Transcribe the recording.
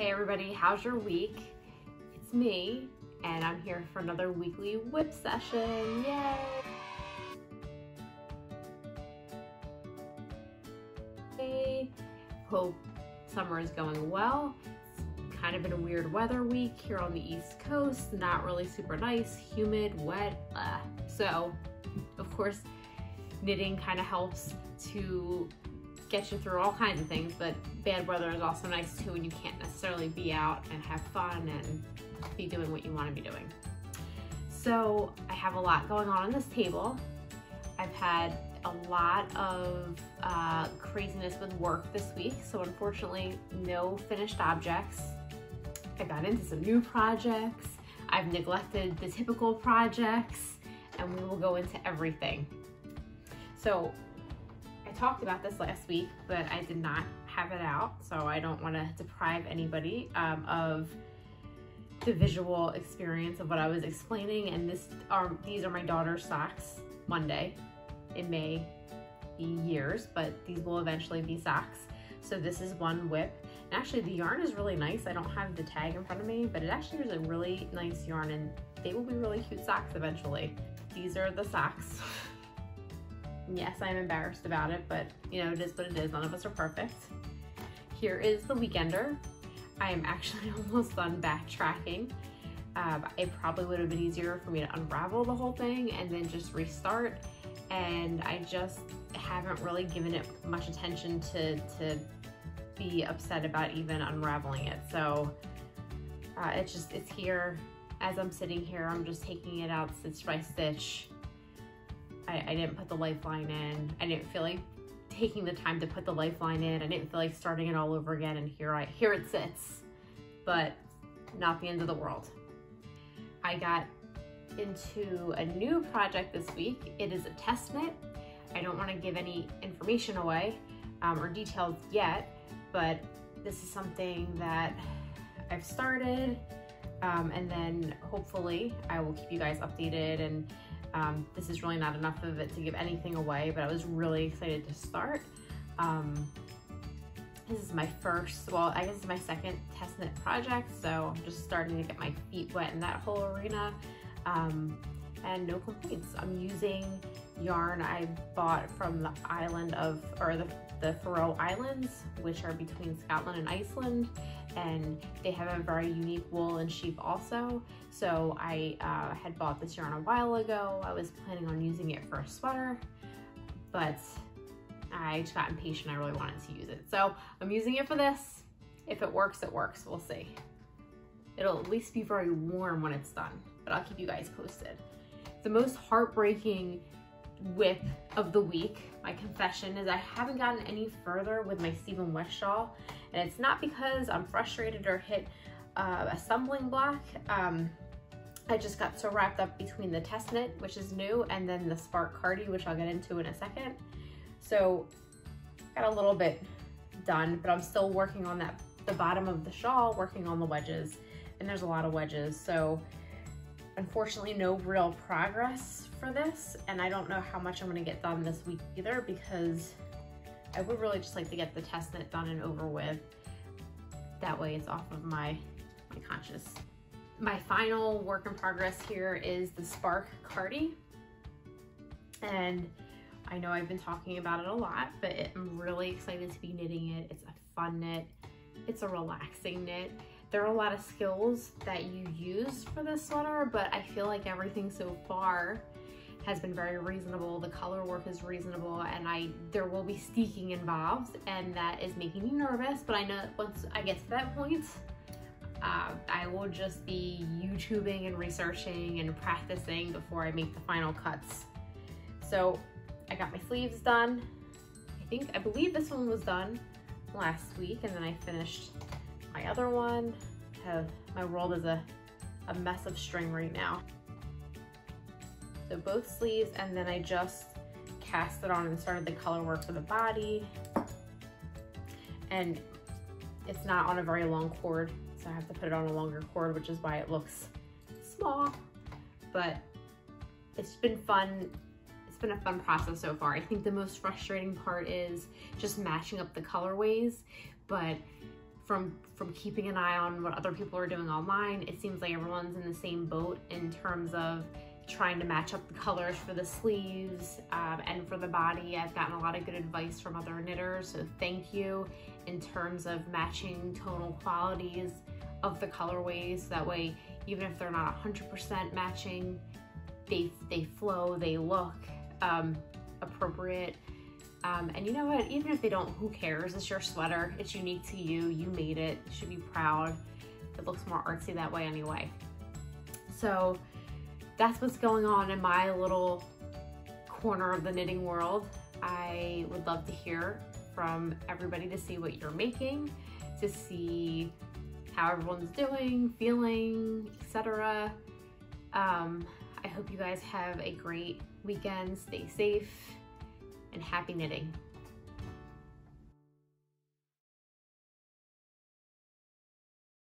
Hey everybody, how's your week? It's me, and I'm here for another weekly WIP session. Yay! Hope summer is going well. It's kind of been a weird weather week here on the East Coast. Not really super nice, humid, wet. So, of course, knitting kind of helps to get you through all kinds of things, but bad weather is also nice too, and you can't necessarily be out and have fun and be doing what you want to be doing. So I have a lot going on this table. I've had a lot of craziness with work this week, so unfortunately no finished objects. I got into some new projects. I've neglected the typical projects, and we will go into everything. So I talked about this last week, but I did not have it out, so I don't want to deprive anybody of the visual experience of what I was explaining. And these are my daughter's socks. Monday. It may be years, but these will eventually be socks. So this is one WIP. And actually the yarn is really nice. I don't have the tag in front of me, but it actually is a really nice yarn, and they will be really cute socks eventually. These are the socks. Yes, I'm embarrassed about it, but you know, it is what it is. None of us are perfect. Here is the weekender. I am actually almost done backtracking. It probably would have been easier for me to unravel the whole thing and then just restart. And I just haven't really given it much attention to be upset about even unraveling it. So it's here. As I'm sitting here, I'm just taking it out stitch by stitch. I didn't put the lifeline in. I didn't feel like taking the time to put the lifeline in. I didn't feel like starting it all over again, and here it sits, but not the end of the world. I got into a new project this week. It is a test knit. I don't want to give any information away or details yet, but this is something that I've started, and then hopefully I will keep you guys updated. And this is really not enough of it to give anything away, but I was really excited to start. This is my first, well, I guess it's my second test knit project, so I'm just starting to get my feet wet in that whole arena, and no complaints. I'm using yarn I bought from the island of, or the Faroe Islands, which are between Scotland and Iceland, and they have a very unique wool and sheep also. So I had bought this yarn a while ago. I was planning on using it for a sweater, but I just got impatient. I really wanted to use it. So I'm using it for this. If it works, it works. We'll see. It'll at least be very warm when it's done, but I'll keep you guys posted. The most heartbreaking WIP of the week, my confession, is I haven't gotten any further with my Stephen West shawl, and it's not because I'm frustrated or hit a stumbling block. I just got so wrapped up between the test knit, which is new, and then the Spark Cardi, which I'll get into in a second. So got a little bit done, but I'm still working on the bottom of the shawl, working on the wedges, and there's a lot of wedges. So unfortunately no real progress for this, and I don't know how much I'm gonna get done this week either, because I would really just like to get the test knit done and over with. That way it's off of my conscience. My final work in progress here is the Spark Cardi, and I know I've been talking about it a lot, but I'm really excited to be knitting it. It's a fun knit. It's a relaxing knit. There are a lot of skills that you use for this sweater, but I feel like everything so far has been very reasonable. The color work is reasonable, and there will be steeking involved, and that is making me nervous, but I know once I get to that point, I will just be YouTubing and researching and practicing before I make the final cuts. So I got my sleeves done. I believe this one was done last week, and then I finished my other one. My world is a mess of string right now. So both sleeves, and then I just cast it on and started the color work for the body. And it's not on a very long cord, so I have to put it on a longer cord, which is why it looks small, but it's been fun. It's been a fun process so far. I think the most frustrating part is just matching up the colorways, but from keeping an eye on what other people are doing online, it seems like everyone's in the same boat in terms of trying to match up the colors for the sleeves and for the body. I've gotten a lot of good advice from other knitters, so thank you, in terms of matching tonal qualities of the colorways. That way, even if they're not 100% matching, they flow, they look appropriate. And you know what, even if they don't, who cares? It's your sweater, it's unique to you, you made it, you should be proud. It looks more artsy that way anyway. So that's what's going on in my little corner of the knitting world. I would love to hear from everybody to see what you're making, to see how everyone's doing, feeling, etc. I hope you guys have a great weekend. Stay safe and happy knitting.